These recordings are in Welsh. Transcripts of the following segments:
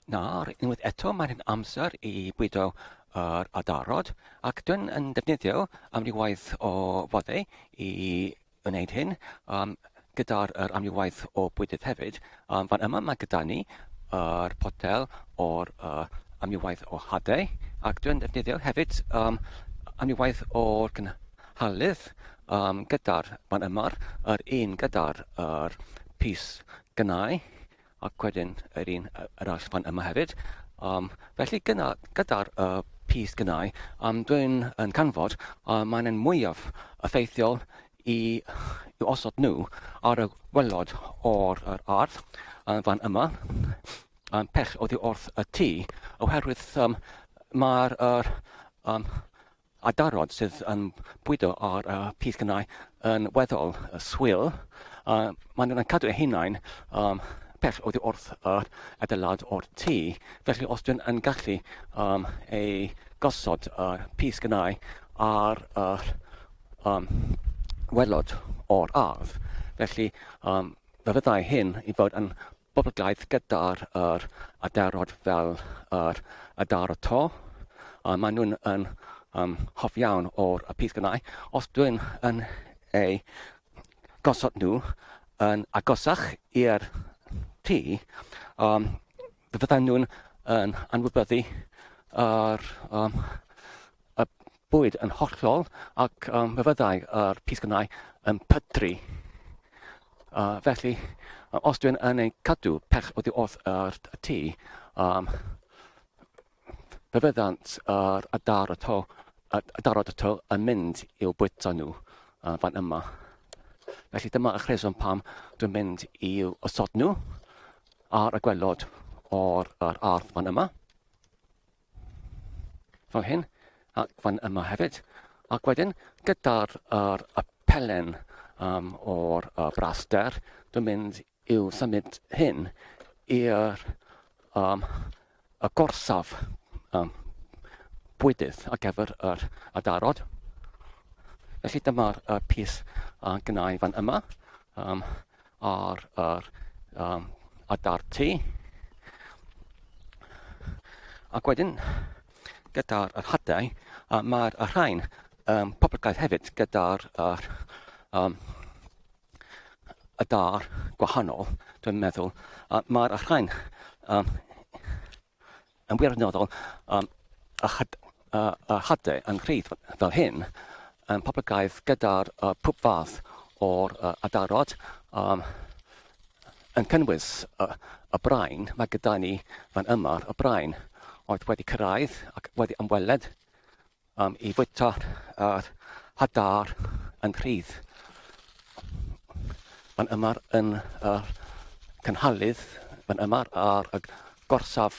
Na, unwaith eto mae'n amser I bwydo yr adarod ac dwi'n yn defnyddio amrywiaeth o foddau I wneud hyn gyda'r amrywiaeth o bwydydd hefyd. Fan yma mae gyda ni yr potel o'r amrywiaeth o hadau ac dwi'n defnyddio hefyd amrywiaeth o'r cynhalydd gyda'r fan yma'r un gyda'r pys gynnau ac wedyn yr un arall fan yma hefyd. Felly gyda'r pys gynnau dwi'n yn canfod mae'n mwyaf effeithiol I osod nhw ar y welod o'r ardd fan yma pell oddi wrth y tŷ oherwydd mae'r adarod sydd yn bwydo ar pys gynnau yn weddol swil. Maen nhw'n cadw eu hunain pell oddi wrth yr adeilad o'r tŷ. Felly os dwi'n yn gallu ei gosod pys gynnau ar welod o'r ardd. Felly fe fyddai hyn I fod yn boblogaeth gyda'r adarod fel yr adarod to. Maen nhw'n yn hoff iawn o'r pys gynnau. Os dwi'n yn ei gosod nhw yn agosach i'r tŷ, fe fyddan nhw'n anwybyddu y bwyd yn hollol ac fe fyddai pys gynnau yn pydru. Felly, os dwi'n yn ei cadw pell oddi wrth y tŷ, fe fyddant yr adarod y to yn mynd i'w bwyta nhw fan yma. Felly dyma y rheswm pam dwi'n mynd i'w osod nhw ar y gwelod o'r ardd fan yma. Fel hyn, ac fan yma hefyd. Ac wedyn, gyda'r pelen o'r braster, dwi'n mynd i'w symud hyn i'r gorsaf bwydydd ar gyfer yr adarod. Felly dyma'r pys gynnau fan yma ar adar tŷ. Ac wedyn, gyda'r hadau, mae'r rhain poblogaidd hefyd gyda'r adar gwahanol, dwi'n meddwl. Mae'r rhain yn wirioneddol y hadau yn rhydd fel hyn yn poblogaidd gyda'r pwp fath o'r adarod yn cynnwys y brain. Mae gyda ni fan yma y brain oedd wedi cyrraedd ac wedi ymweled I fwyta'r hadar yn rhydd. Fan yma yn cynhalydd, fan yma ar y gorsaf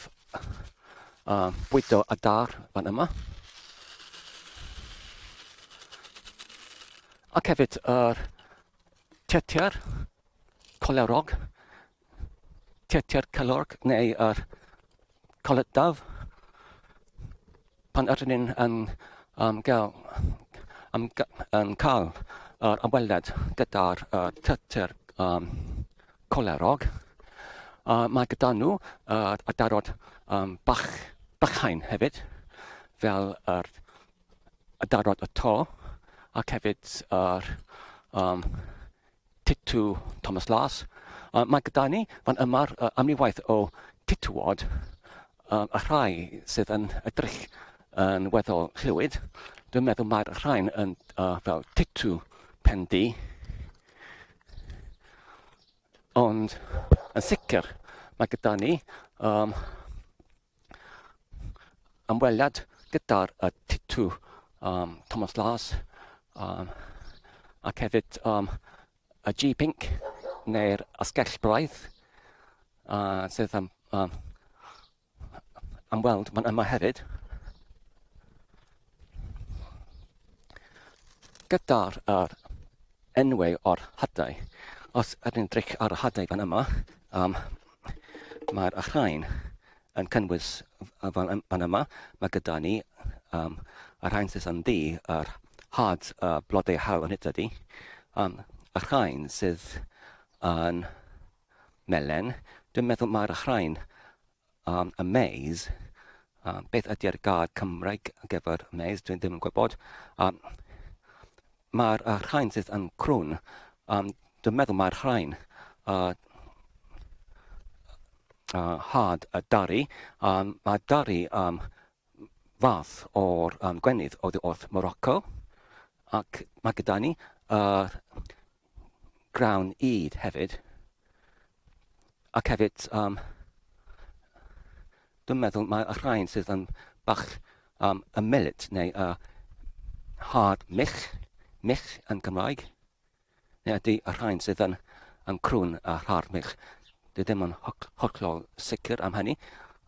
bwydo adar fan yma. Ac hefyd yr tietiau'r colerog, tietiau'r celorg neu yr coledaf. Pan ydyn ni'n cael yr ymweliad gyda'r tietiau'r colerog, mae gyda nhw adarod bachhain hefyd, fel yr adarod y to, ac hefyd yr titw Thomas Las. Mae gyda ni fan yma'r amrywiaeth o titwod, y rhai sydd yn edrych yn weddol llwyd. Dwi'n meddwl mae'r rhain yn fel titw pendi. Ond yn sicr mae gyda ni ymweliad gyda'r titw Thomas Las ac hefyd y G-pink neu'r asgell braidd sydd yn ymweld fan yma hefyd. Gyda'r enwau o'r hadau, os ydyn ni'n edrych ar y hadau fan yma, mae'r rhain yn cynnwys fan yma. Mae gyda ni yr rhain sydd yn ddi, yr had blodau haw yn hyd ydi. Y rhain sydd yn melen, dwi'n meddwl mae'r rhain y maize. Beth ydy'r gair Cymraeg ar gyfer y maize? Dwi'n ddim yn gwybod. Mae'r rhain sydd yn crwn. Dwi'n meddwl mae'r rhain had y dari. Mae dari fath o'r gwenydd oddi wrth Morocco. Ac mae gyda ni grawn yd hefyd. Ac hefyd, dwi'n meddwl mae'r rhain sydd yn bach y millet neu had mich yn Gymraeg. Neu ydy y rhain sydd yn crwn a had mich. Dwi ddim yn hollol sicr am hynny,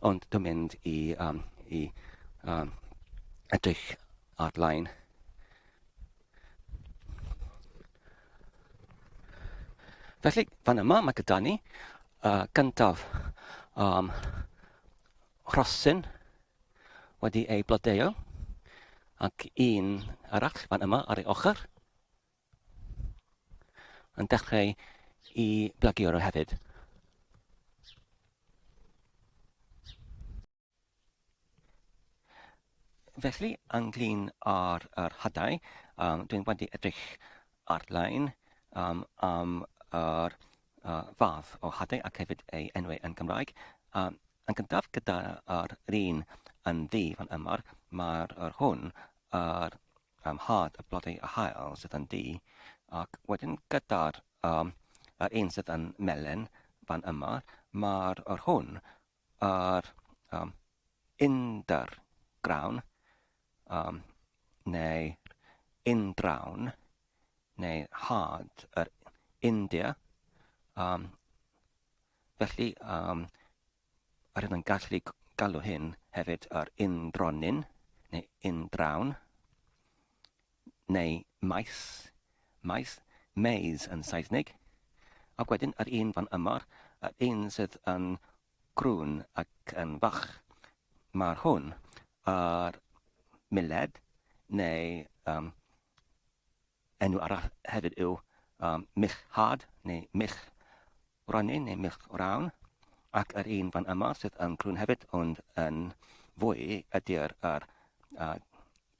ond dwi'n mynd i edrych ar-lein. Felly, fan yma mae gyda ni gyntaf rhosyn wedi ei blodeuo, ac un arall fan yma ar ei ochr yn dechrau i blaguro hefyd. Felly, ynglyn â'r hadau, dwi'n wedi edrych ar-lein am yr fath o hadau ac hefyd ei enwau yn Gymraeg. Yn gyntaf gyda'r un yn ddi fan yma, mae'r hwn yr had y blodau a hael sydd yn ddi, ac wedyn gyda'r un sydd yn melyn fan yma, mae'r hwn yr under grawn, neu undrawn, neu had yr India. Felly, rydyn yn gallu galw hyn hefyd yr undronyn, neu undrawn, neu maize yn Saesnig. Ac wedyn, yr un fan yma, yr un sydd yn grwn ac yn fach, mae'r hwn yr millet, neu enw arall hefyd yw mich had, neu mich ronnyn, neu mich rawn. Ac yr un fan yma sydd yn crwn hefyd, ond yn fwy ydy'r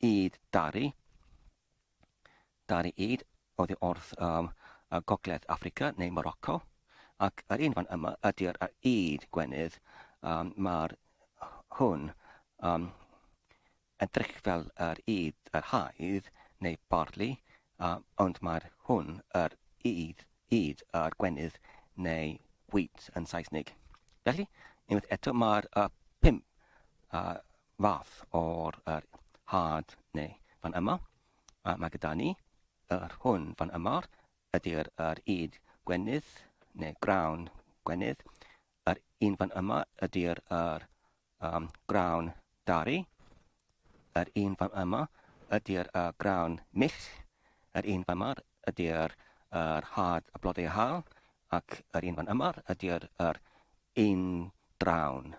yd dari yd oddi wrth gogledd Africa neu Morocco. Ac yr un fan yma ydy'r yd gwenydd. Mae'r hwn edrych fel yr yd yr haidd neu barley, ond mae'r hwn yr yd yr gwenydd neu wheat yn Saesnig. Felly, unwaith eto mae'r 5 fath o'r had neu fan yma. Mae gyda ni yr hwn fan yma ydy'r yd gwenydd neu grawn gwenydd. Yr un fan yma ydy'r grawn dari. Yr un fan yma ydy'r grawn mich. Yr un fan yma ydy'r had y blodau hael. Ac yr un fan yma ydy'r un drawn.